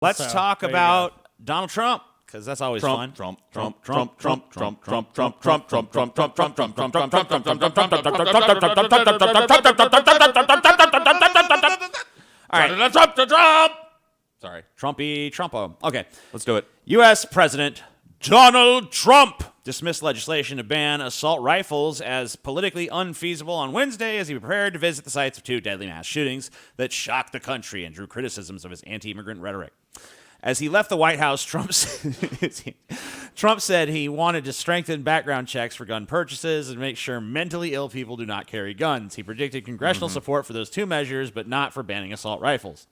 Let's talk about Donald Trump, because that's always fun. Trump. All right. Trump. Sorry. Trumpy Trumpo. Okay. Let's do it. U.S. President Donald Trump dismissed legislation to ban assault rifles as politically unfeasible on Wednesday as he prepared to visit the sites of two deadly mass shootings that shocked the country and drew criticisms of his anti-immigrant rhetoric. As he left the White House, Trump said he wanted to strengthen background checks for gun purchases and make sure mentally ill people do not carry guns. He predicted congressional support for those two measures, but not for banning assault rifles.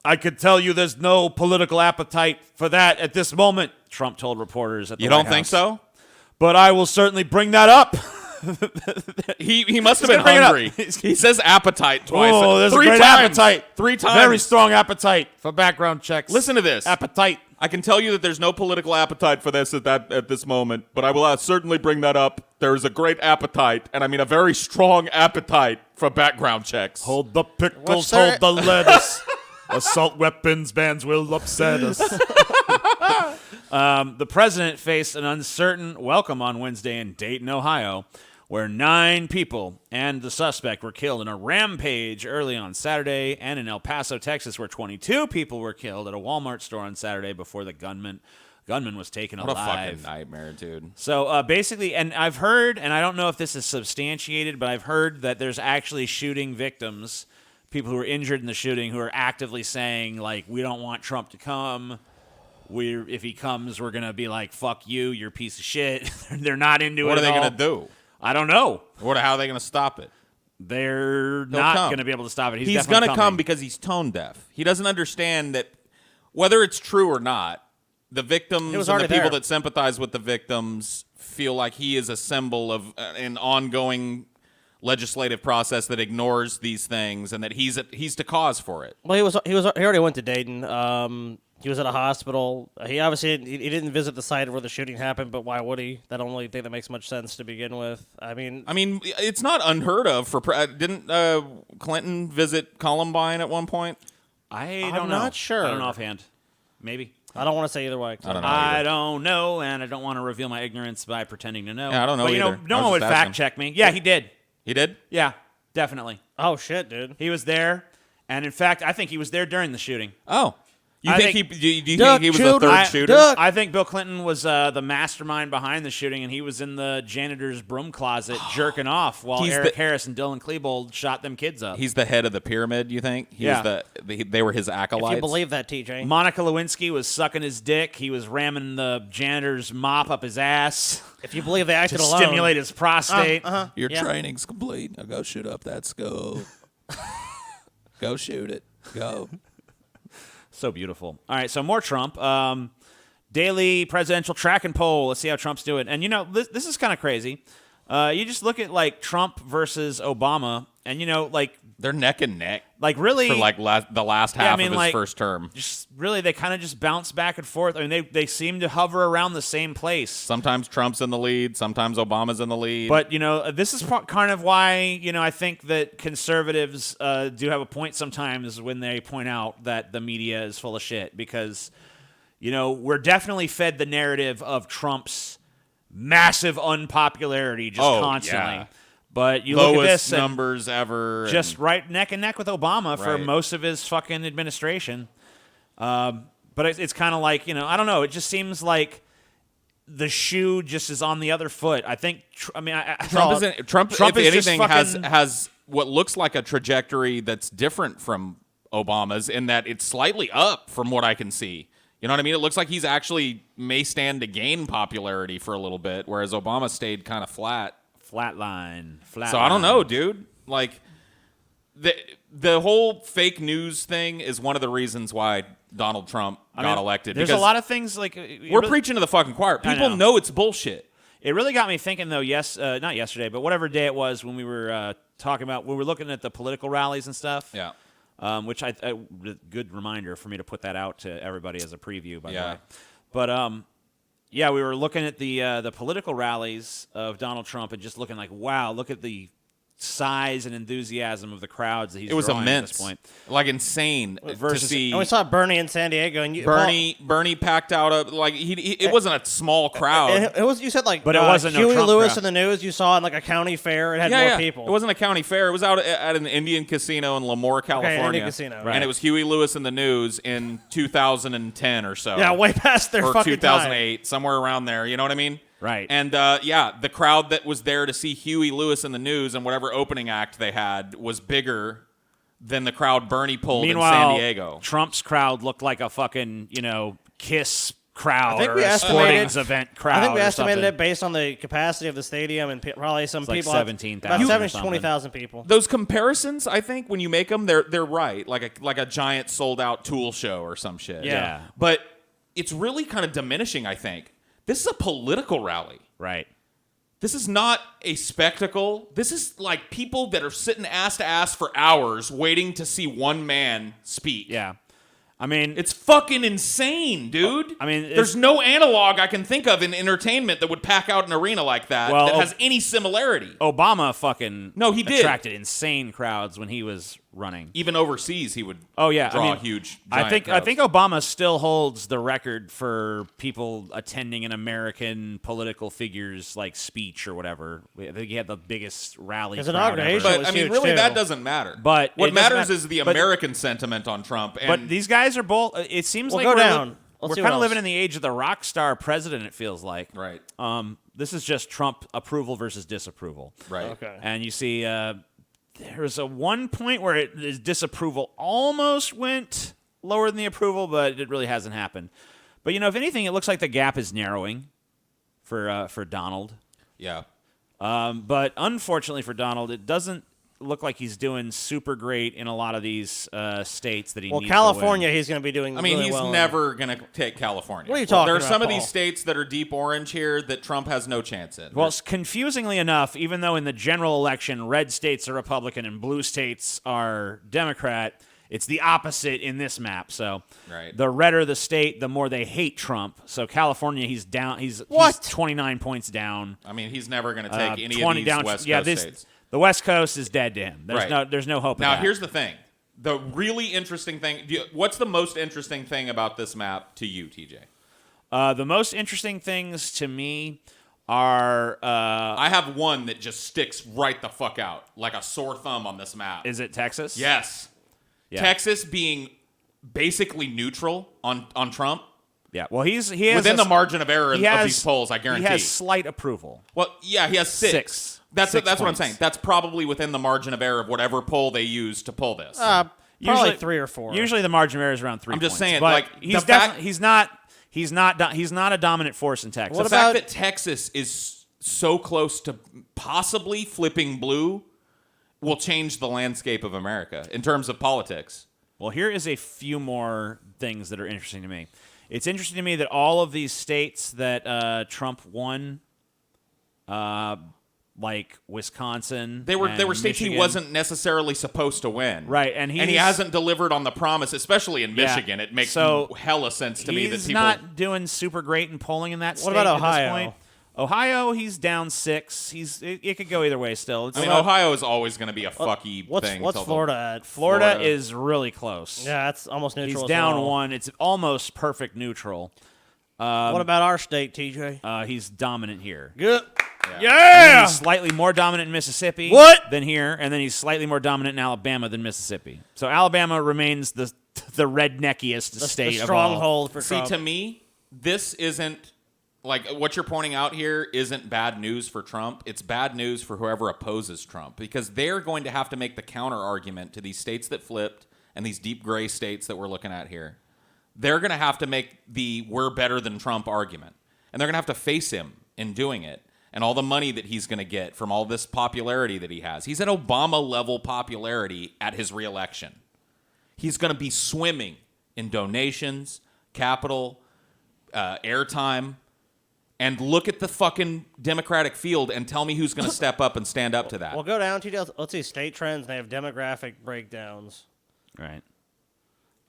I could tell you there's no political appetite for that at this moment, Trump told reporters at the White House. You don't think so? But I will certainly bring that up. He must have been hungry. He says appetite twice. Oh, there's Three a great times. appetite. 3 times. Very strong appetite for background checks. Listen to this. Appetite. I can tell you that there's no political appetite for this at this moment, but I will certainly bring that up. There is a great appetite, and I mean a very strong appetite for background checks. Hold the pickles, hold the lettuce. Assault weapons bans will upset us. The president faced an uncertain welcome on Wednesday in Dayton, Ohio, where 9 people and the suspect were killed in a rampage early on Saturday, and in El Paso, Texas, where 22 people were killed at a Walmart store on Saturday before the gunman was taken alive. What a fucking nightmare, dude. So basically, and I've heard, and I don't know if this is substantiated, but I've heard that there's actually shooting victims, people who were injured in the shooting, who are actively saying, like, we don't want Trump to come. If he comes, we're going to be like, fuck you, you're a piece of shit. They're not into it What are at they all. going to do? I don't know. How are they going to stop it? They're not going to be able to stop it. He's going to come because he's tone deaf. He doesn't understand that whether it's true or not, the victims and the people that sympathize with the victims feel like he is a symbol of an ongoing legislative process that ignores these things, and that he's the cause for it. Well, he already went to Dayton. He was at a hospital. He obviously he didn't visit the site where the shooting happened, but why would he? That only thing that makes much sense to begin with. I mean, it's not unheard of for didn't Clinton visit Columbine at one point? I'm not know. sure. I don't know offhand. Maybe. I don't want to say either way. I don't know, and I don't want to reveal my ignorance by pretending to know. Yeah, I don't know but, either. No one would fact check me. Yeah, he did. He did? Yeah, definitely. Oh, shit, dude. He was there, and in fact, I think he was there during the shooting. Oh. Do you think he was shooter. a third shooter? I think Bill Clinton was the mastermind behind the shooting, and he was in the janitor's broom closet jerking off while Eric Harris and Dylan Klebold shot them kids up. He's the head of the pyramid, you think? They were his acolytes? If you believe that, TJ. Monica Lewinsky was sucking his dick. He was ramming the janitor's mop up his ass. If you believe they acted to alone. stimulate his prostate. Your training's complete. Now go shoot up that skull. Go shoot it. Go. So beautiful. All right, so more Trump. Daily presidential track and poll. Let's see how Trump's doing. And, this is kind of crazy. You just look at, like, Trump versus Obama, and, they're neck and neck. Like, really? For, like, the last half of his first term. Just really, they kind of just bounce back and forth. I mean, they seem to hover around the same place. Sometimes Trump's in the lead. Sometimes Obama's in the lead. But, this is kind of why, I think that conservatives do have a point sometimes when they point out that the media is full of shit. Because, we're definitely fed the narrative of Trump's massive unpopularity just constantly. Yeah. But you look at this, numbers ever, just right neck and neck with Obama for most of his fucking administration. But it's kind of like, I don't know. It just seems like the shoe just is on the other foot. I think. Trump, if anything, has what looks like a trajectory that's different from Obama's in that it's slightly up from what I can see. You know what I mean? It looks like he's actually may stand to gain popularity for a little bit, whereas Obama stayed kind of flat. Flatline. So I don't know, dude. Like, the whole fake news thing is one of the reasons why Donald Trump got elected. There's a lot of things like we're preaching to the fucking choir. People know it's bullshit. It really got me thinking, though. Not yesterday, but whatever day it was when we were talking about, we were looking at the political rallies and stuff. Yeah. Which good reminder for me to put that out to everybody as a preview. By the way, but yeah, we were looking at the political rallies of Donald Trump and just looking like, wow, look at the size and enthusiasm of the crowds that he's It was drawing immense, at this point. like insane to see. And we saw Bernie in San Diego, and Bernie packed out it wasn't a small crowd. It was, you said, like, but it wasn't Huey no Trump Lewis crowd. in the news. You saw in like a county fair. It had more people. It wasn't a county fair. It was out at an Indian casino in Lemoore, California. Indian casino, right. And it was Huey Lewis in the news in 2010 or so. Yeah, way past their or fucking 2008, somewhere around there. You know what I mean? Right. And the crowd that was there to see Huey Lewis in the news and whatever opening act they had was bigger than the crowd Bernie pulled in San Diego. Trump's crowd looked like a fucking, Kiss crowd I think or we a estimated- sporting event crowd. I think we or estimated something. it based on the capacity of the stadium and probably some like people. 17,000 About or 70 to something. 20,000 people. Those comparisons, I think, when you make them, they're right. Like a giant sold out Tool show or some shit. Yeah. But it's really kind of diminishing, I think. This is a political rally. Right. This is not a spectacle. This is like people that are sitting ass to ass for hours waiting to see one man speak. Yeah. I mean, It's fucking insane, dude. I mean, there's no analog I can think of in entertainment that would pack out an arena like that Well, that has any similarity. Obama fucking No, he did. attracted insane crowds when he was running. Even overseas, he would Draw draw huge. I think crowds. Obama still holds the record for people attending an American political figure's like speech or whatever. I think he had the biggest rally. His crowd inauguration ever. But was I mean, huge, really, too. that doesn't matter. But what it doesn't matters matter. is the But- American sentiment on Trump. And But these guys are both. It seems Well, like go we're down. Let's we're see kind what of living else. in the age of the rock star president. It feels like. right, This is just Trump approval versus disapproval. right. Okay. And you see, there's a one point where his disapproval almost went lower than the approval, but it really hasn't happened. But if anything, it looks like the gap is narrowing for Donald. Yeah. But unfortunately for Donald, it doesn't look like he's doing super great in a lot of these states that he needs California, to win. he's going to be doing. I mean, really he's well in. never going to take California. What are you talking There are about, some of Paul? these states that are deep orange here that Trump has no chance in. Well, confusingly enough, even though in the general election, red states are Republican and blue states are Democrat, it's the opposite in this map. So Right. the redder the state, the more they hate Trump. So California, he's down. He's 29 points down. I mean, he's never going to take any of 20 these down. West yeah, Coast states. the West Coast is dead to him. There's Right. there's no hope. Now, of that. here's the thing. The really interesting thing. What's the most interesting thing about this map to you, TJ? The most interesting things to me are I have one that just sticks right the fuck out, like a sore thumb on this map. is it Texas? Yes. Yeah. Texas being basically neutral on Trump. Yeah. Well, he has Within the margin of error of he has- these polls, I guarantee. He has slight approval. Well, yeah, he has six. That's what I'm points. saying. That's probably within the margin of error of whatever poll they use to pull this. Probably Usually 3 or 4. Usually the margin of error is around 3 I'm just points. saying, but like, he's the fact- he's not a dominant force in Texas. the fact that Texas is so close to possibly flipping blue will change the landscape of America in terms of politics. Well, here is a few more things that are interesting to me. It's interesting to me that all of these states that Trump won, like Wisconsin, They were and states Michigan, he wasn't necessarily supposed to win. Right, and he he's- hasn't delivered on the promise, especially in Yeah. Michigan. It makes So, hella sense to me that He's people not doing super great in polling in that state. about at this Ohio? point. Ohio, he's down 6. It could go either way still. It's I mean, Ohio is always going to be a fucky What's thing. what's till the- Florida at? Florida is really close. Yeah, that's almost neutral. He's as down well. 1. It's almost perfect neutral. What about our state, TJ? He's dominant here. Good. And Yeah. he's slightly more dominant in Mississippi What? than here, and then he's slightly more dominant in Alabama than Mississippi. So Alabama remains the redneckiest The state of all. stronghold for See, Trump. to me, this isn't like what you're pointing out here isn't bad news for Trump. It's bad news for whoever opposes Trump because they're going to have to make the counter argument to these states that flipped and these deep gray states that we're looking at here. They're going to have to make the we're better than Trump argument. And they're going to have to face him in doing it and all the money that he's going to get from all this popularity that he has. He's at Obama-level popularity at his reelection. He's going to be swimming in donations, capital, airtime, and look at the fucking Democratic field and tell me who's going to step up and stand up to that. Well, go down to let's see state trends. And they have demographic breakdowns. Right.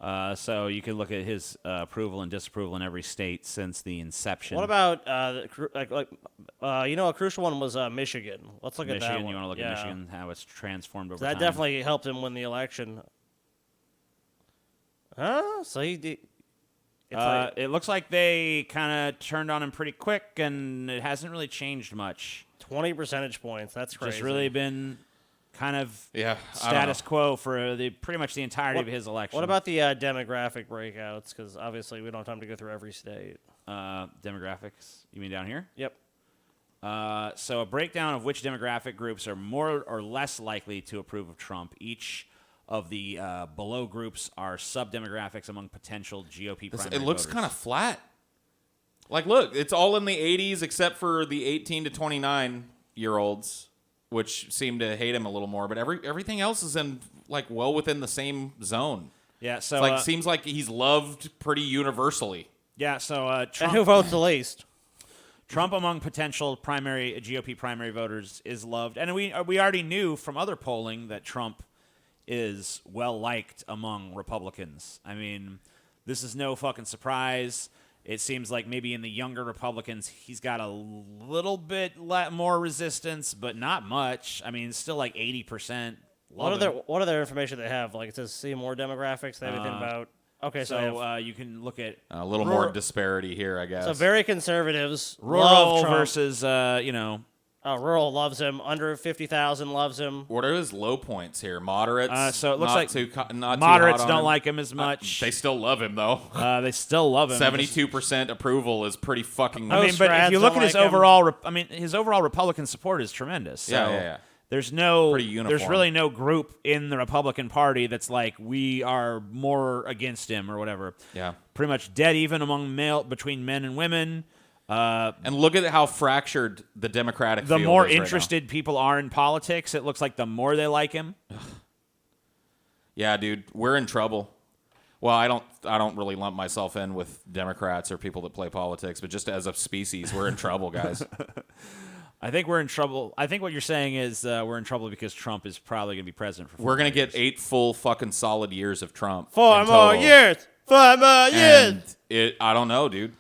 So you can look at his approval and disapproval in every state since the inception. What about a crucial one was Michigan. Let's look at that one. You want to look at Michigan, how it's transformed over that time. definitely helped him win the election. So he did. It looks like they kind of turned on him pretty quick, and it hasn't really changed much. 20 percentage points. That's crazy. Just really been kind of status quo for pretty much the entirety of his election. What about the demographic breakouts? Because obviously we don't have time to go through every state. Demographics? You mean down here? Yep. So a breakdown of which demographic groups are more or less likely to approve of Trump. Each of the below groups are sub-demographics among potential GOP primary It looks voters. kind of flat. Like, look, it's all in the 80s except for the 18 to 29-year-olds, which seem to hate him a little more. But everything else is in, like, well within the same zone. Yeah, so... It's like, seems like he's loved pretty universally. Yeah, so Trump... And who votes the least? Trump among potential GOP primary voters is loved. And we already knew from other polling that Trump is well-liked among Republicans. I mean, this is no fucking surprise. It seems like maybe in the younger Republicans, he's got a little bit more resistance, but not much. I mean, it's still like 80%. What other information they have? Like, it says see more demographics. They have anything about... Okay, so you can look at... A little more disparity here, I guess. So very conservatives. Rural Trump. versus, rural loves him. Under 50,000 loves him. What are his low points here? Moderates? So it looks like not moderates too hot don't on him. like him as much. They still love him, though. They still love him. 72% approval is pretty fucking... I mean, but if you look at his overall... his overall Republican support is tremendous. So Yeah. There's Pretty uniform. There's really no group in the Republican Party that's like, we are more against him or whatever. Yeah. Pretty much dead even between men and women. And look at how fractured the Democratic The field more is right interested people are in politics, it looks like the more they like him. Yeah, dude, we're in trouble. Well, I don't really lump myself in with Democrats or people that play politics, but just as a species, we're in trouble, guys. I think we're in trouble. I think what you're saying is we're in trouble because Trump is probably going to be president for 4 We're going to years. get 8 full fucking solid years of Trump. 4 in more total. years. 4 more years. And I don't know, dude.